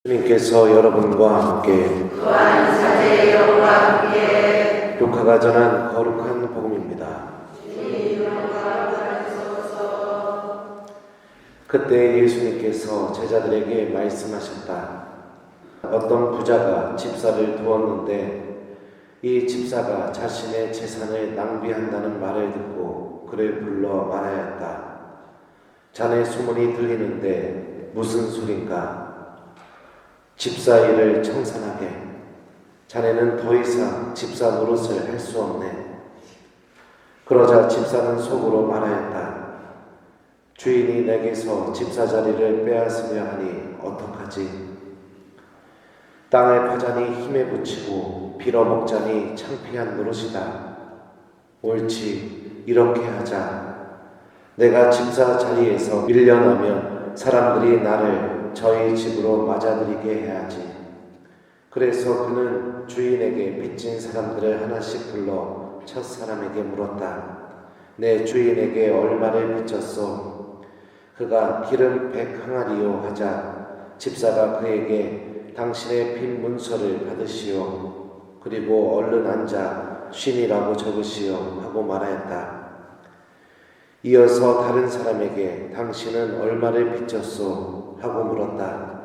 주님께서 여러분과 함께 또한 사제의 영과 함께 루카가 전한 거룩한 복음입니다. 그때 예수님께서 제자들에게 말씀하셨다. 어떤 부자가 집사를 두었는데 이 집사가 자신의 재산을 낭비한다는 말을 듣고 그를 불러 말하였다. 자네 소문이 들리는데 무슨 소린가? 집사 일을 청산하게. 자네는 더 이상 집사 노릇을 할 수 없네. 그러자 집사는 속으로 말하였다. 주인이 내게서 집사 자리를 빼앗으려 하니 어떡하지? 땅을 파자니 힘에 부치고 빌어먹자니 창피한 노릇이다. 옳지, 이렇게 하자. 내가 집사 자리에서 밀려나면 사람들이 나를 저희 집으로 맞아들이게 해야지. 그래서 그는 주인에게 빚진 사람들을 하나씩 불러 첫 사람에게 물었다. 내 주인에게 얼마를 빚졌소? 그가 기름 100항아리요 하자 집사가 그에게 당신의 빚 문서를 받으시오. 그리고 얼른 앉아 쉰이라고 적으시오 하고 말하였다. 이어서 다른 사람에게 당신은 얼마를 빚졌소? 하고 물었다.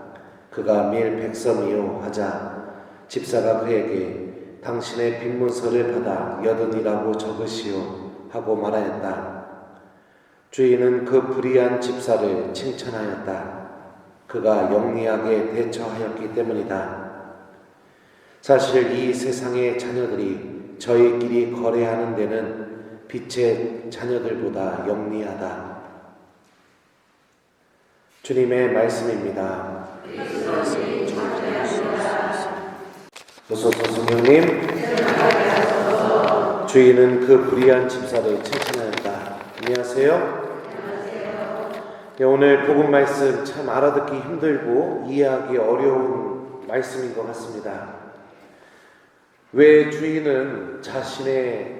그가 밀 100섬이요 하자 집사가 그에게 당신의 빚 문서를 받아 80이라고 적으시오 하고 말하였다. 주인은 그 불의한 집사를 칭찬하였다. 그가 영리하게 대처하였기 때문이다. 사실 이 세상의 자녀들이 저희끼리 거래하는 데는 빛의 자녀들보다 영리하다. 주님의 말씀입니다. 소서 성령님, 주인은 그 불의한 집사를 칭찬하였다. 안녕하세요. 네, 오늘 복음 말씀 참 알아듣기 힘들고 이해하기 어려운 말씀인 것 같습니다. 왜 주인은 자신의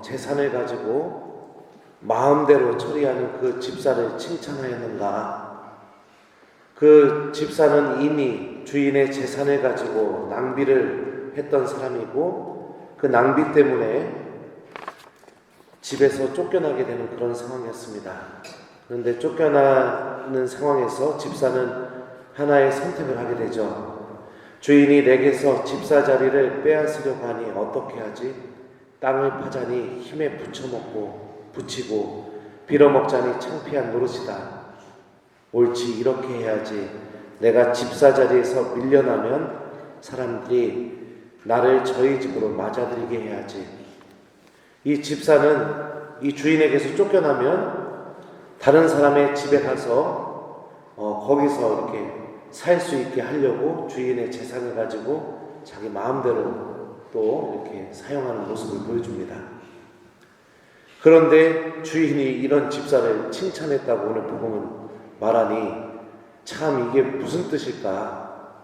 재산을 가지고 마음대로 처리하는 그 집사를 칭찬하였는가? 그 집사는 이미 주인의 재산을 가지고 낭비를 했던 사람이고 그 낭비 때문에 집에서 쫓겨나게 되는 그런 상황이었습니다. 그런데 쫓겨나는 상황에서 집사는 하나의 선택을 하게 되죠. 주인이 내게서 집사 자리를 빼앗으려고 하니 어떻게 하지? 땅을 파자니 힘에 부치고 빌어먹자니 창피한 노릇이다. 옳지, 이렇게 해야지. 내가 집사 자리에서 밀려나면 사람들이 나를 저희 집으로 맞아들이게 해야지. 이 집사는 이 주인에게서 쫓겨나면 다른 사람의 집에 가서 거기서 이렇게 살 수 있게 하려고 주인의 재산을 가지고 자기 마음대로 또 이렇게 사용하는 모습을 보여줍니다. 그런데 주인이 이런 집사를 칭찬했다고 오늘 복음은 말하니 참 이게 무슨 뜻일까?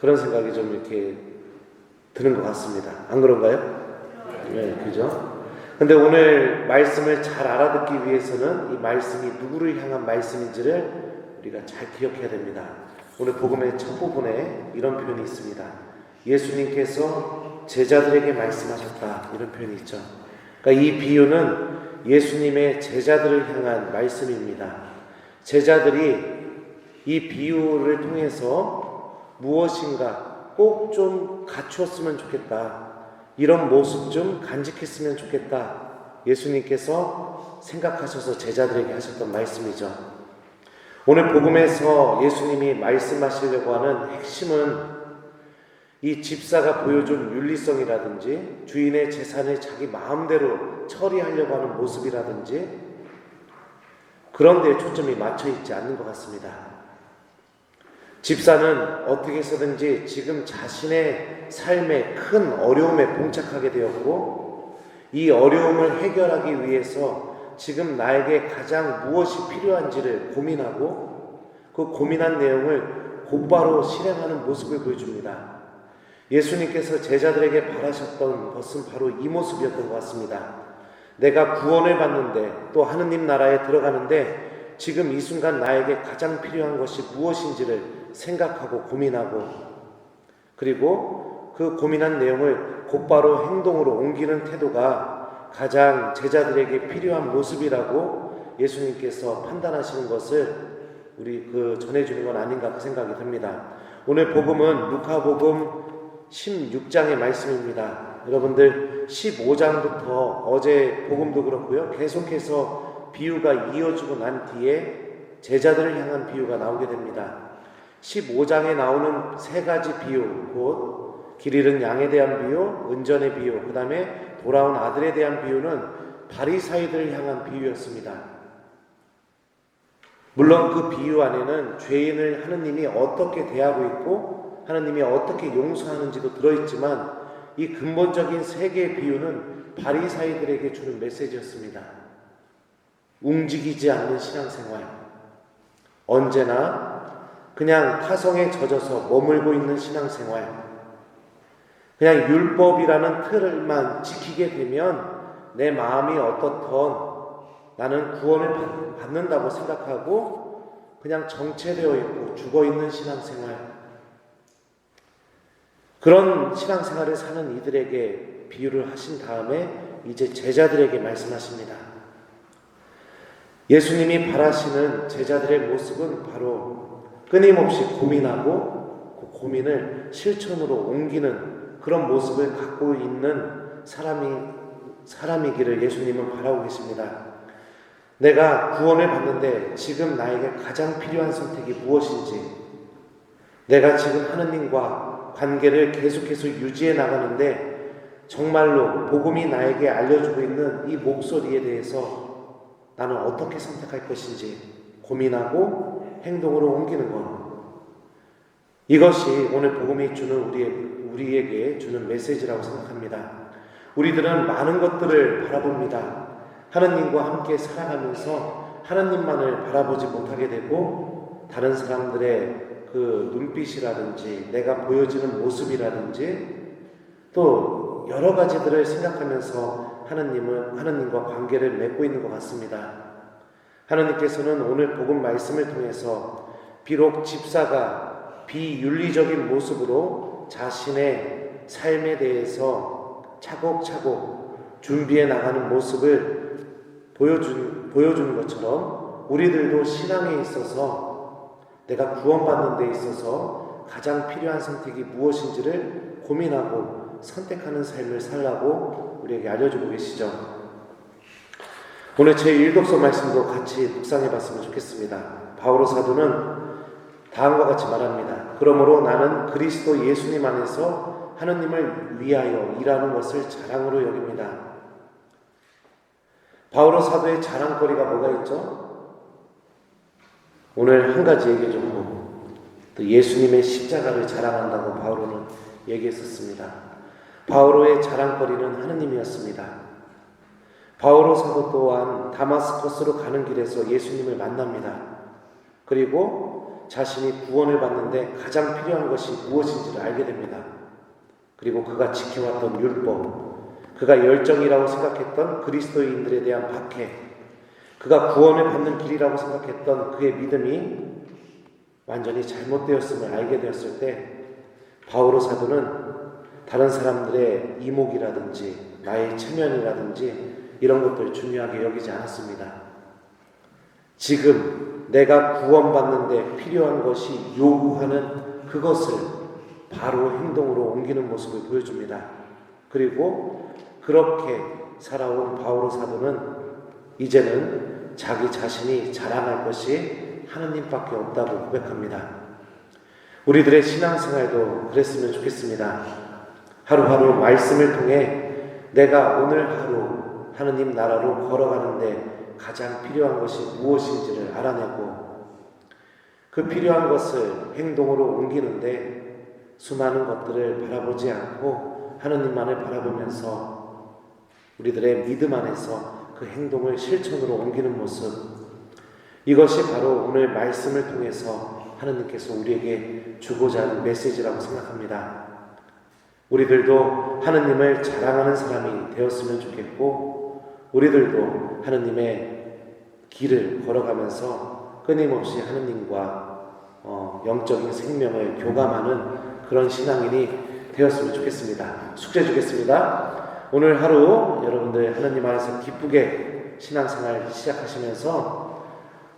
그런 생각이 좀 이렇게 드는 것 같습니다. 안 그런가요? 네, 그죠? 근데 오늘 말씀을 잘 알아듣기 위해서는 이 말씀이 누구를 향한 말씀인지를 우리가 잘 기억해야 됩니다. 오늘 복음의 첫 부분에 이런 표현이 있습니다. 예수님께서 제자들에게 말씀하셨다. 이런 표현이 있죠. 그러니까 이 비유는 예수님의 제자들을 향한 말씀입니다. 제자들이 이 비유를 통해서 무엇인가 꼭 좀 갖추었으면 좋겠다. 이런 모습 좀 간직했으면 좋겠다. 예수님께서 생각하셔서 제자들에게 하셨던 말씀이죠. 오늘 복음에서 예수님이 말씀하시려고 하는 핵심은 이 집사가 보여준 윤리성이라든지 주인의 재산을 자기 마음대로 처리하려고 하는 모습이라든지 그런 데에 초점이 맞춰 있지 않는 것 같습니다. 집사는 어떻게 해서든지 지금 자신의 삶에 큰 어려움에 봉착하게 되었고 이 어려움을 해결하기 위해서 지금 나에게 가장 무엇이 필요한지를 고민하고 그 고민한 내용을 곧바로 실행하는 모습을 보여줍니다. 예수님께서 제자들에게 바라셨던 것은 바로 이 모습이었던 것 같습니다. 내가 구원을 받는데 또 하느님 나라에 들어가는데 지금 이 순간 나에게 가장 필요한 것이 무엇인지를 생각하고 고민하고, 그리고 그 고민한 내용을 곧바로 행동으로 옮기는 태도가 가장 제자들에게 필요한 모습이라고 예수님께서 판단하시는 것을 우리 전해주는 건 아닌가 그 생각이 듭니다. 오늘 복음은 누가복음 16장의 말씀입니다. 여러분들 15장부터 어제 복음도 그렇고요, 계속해서 비유가 이어지고 난 뒤에 제자들을 향한 비유가 나오게 됩니다. 15장에 나오는 세 가지 비유, 곧 길 잃은 양에 대한 비유, 은전의 비유, 그 다음에 돌아온 아들에 대한 비유는 바리사이들을 향한 비유였습니다. 물론 그 비유 안에는 죄인을 하느님이 어떻게 대하고 있고 하느님이 어떻게 용서하는지도 들어있지만, 이 근본적인 세 개의 비유는 바리사이들에게 주는 메시지였습니다. 움직이지 않는 신앙생활, 언제나 그냥 타성에 젖어서 머물고 있는 신앙생활, 그냥 율법이라는 틀을만 지키게 되면 내 마음이 어떻던 나는 구원을 받는다고 생각하고 그냥 정체되어 있고 죽어있는 신앙생활, 그런 신앙생활을 사는 이들에게 비유를 하신 다음에 이제 제자들에게 말씀하십니다. 예수님이 바라시는 제자들의 모습은 바로 끊임없이 고민하고 그 고민을 실천으로 옮기는 그런 모습을 갖고 있는 사람이기를 예수님은 바라고 계십니다. 내가 구원을 받는데 지금 나에게 가장 필요한 선택이 무엇인지, 내가 지금 하느님과 관계를 계속해서 유지해 나가는데 정말로 복음이 나에게 알려주고 있는 이 목소리에 대해서 나는 어떻게 선택할 것인지 고민하고 행동으로 옮기는 것, 이것이 오늘 복음이 주는 우리에게 주는 메시지라고 생각합니다. 우리들은 많은 것들을 바라봅니다. 하나님과 함께 살아가면서 하나님만을 바라보지 못하게 되고, 다른 사람들의 그 눈빛이라든지 내가 보여지는 모습이라든지 또 여러 가지들을 생각하면서 하나님과 관계를 맺고 있는 것 같습니다. 하나님께서는 오늘 복음 말씀을 통해서 비록 집사가 비윤리적인 모습으로 자신의 삶에 대해서 차곡차곡 준비해 나가는 모습을 보여주는 것처럼, 우리들도 신앙에 있어서 내가 구원받는 데 있어서 가장 필요한 선택이 무엇인지를 고민하고 선택하는 삶을 살라고 우리에게 알려주고 계시죠. 오늘 제 1독서 말씀도 같이 묵상해 봤으면 좋겠습니다. 바오로 사도는 다음과 같이 말합니다. 그러므로 나는 그리스도 예수님 안에서 하느님을 위하여 일하는 것을 자랑으로 여깁니다. 바오로 사도의 자랑거리가 뭐가 있죠? 오늘 한 가지 얘기해줬고, 또 예수님의 십자가를 자랑한다고 바오로는 얘기했었습니다. 바오로의 자랑거리는 하느님이었습니다. 바오로 사도 또한 다마스커스로 가는 길에서 예수님을 만납니다. 그리고 자신이 구원을 받는데 가장 필요한 것이 무엇인지를 알게 됩니다. 그리고 그가 지켜왔던 율법, 그가 열정이라고 생각했던 그리스도인들에 대한 박해, 그가 구원을 받는 길이라고 생각했던 그의 믿음이 완전히 잘못되었음을 알게 되었을 때, 바오로 사도는 다른 사람들의 이목이라든지 나의 체면이라든지 이런 것들 중요하게 여기지 않았습니다. 지금 내가 구원받는데 필요한 것이 요구하는 그것을 바로 행동으로 옮기는 모습을 보여줍니다. 그리고 그렇게 살아온 바오로 사도는 이제는 자기 자신이 자랑할 것이 하느님밖에 없다고 고백합니다. 우리들의 신앙생활도 그랬으면 좋겠습니다. 하루하루 말씀을 통해 내가 오늘 하루 하느님 나라로 걸어가는데 가장 필요한 것이 무엇인지를 알아내고, 그 필요한 것을 행동으로 옮기는데 수많은 것들을 바라보지 않고 하느님만을 바라보면서 우리들의 믿음 안에서 그 행동을 실천으로 옮기는 모습, 이것이 바로 오늘 말씀을 통해서 하느님께서 우리에게 주고자 하는 메시지라고 생각합니다. 우리들도 하느님을 자랑하는 사람이 되었으면 좋겠고, 우리들도 하느님의 길을 걸어가면서 끊임없이 하느님과 영적인 생명을 교감하는 그런 신앙인이 되었으면 좋겠습니다. 숙제 주겠습니다. 오늘 하루 여러분들 하나님 안에서 기쁘게 신앙생활 시작하시면서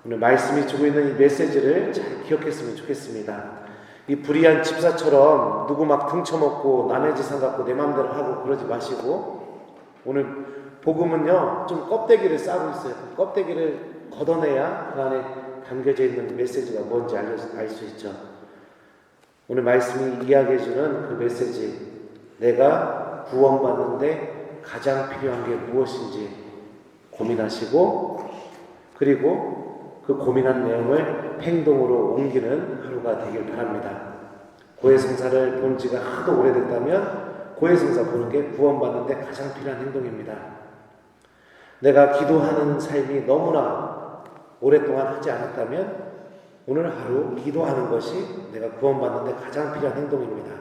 오늘 말씀이 주고 있는 이 메시지를 잘 기억했으면 좋겠습니다. 이 불의한 집사처럼 누구 막 등쳐먹고 남의 재산 갖고 내 마음대로 하고 그러지 마시고, 오늘 복음은요 좀 껍데기를 싸고 있어요. 그 껍데기를 걷어내야 그 안에 담겨져 있는 메시지가 뭔지 알 수 있죠. 오늘 말씀이 이야기해주는 그 메시지, 내가 구원받는데 가장 필요한 게 무엇인지 고민하시고, 그리고 그 고민한 내용을 행동으로 옮기는 하루가 되길 바랍니다. 고해성사를 본 지가 하도 오래됐다면 고해성사 보는 게 구원받는데 가장 필요한 행동입니다. 내가 기도하는 삶이 너무나 오랫동안 하지 않았다면 오늘 하루 기도하는 것이 내가 구원받는데 가장 필요한 행동입니다.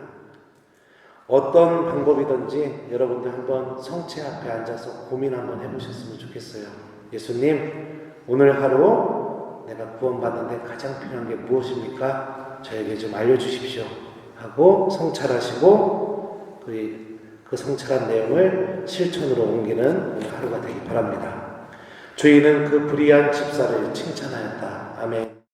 어떤 방법이든지 여러분들 한번 성체 앞에 앉아서 고민 한번 해보셨으면 좋겠어요. 예수님, 오늘 하루 내가 구원받는데 가장 필요한 게 무엇입니까? 저에게 좀 알려주십시오 하고 성찰하시고 그 성찰한 내용을 실천으로 옮기는 오늘 하루가 되기 바랍니다. 주인은 그 불의한 집사를 칭찬하였다. 아멘.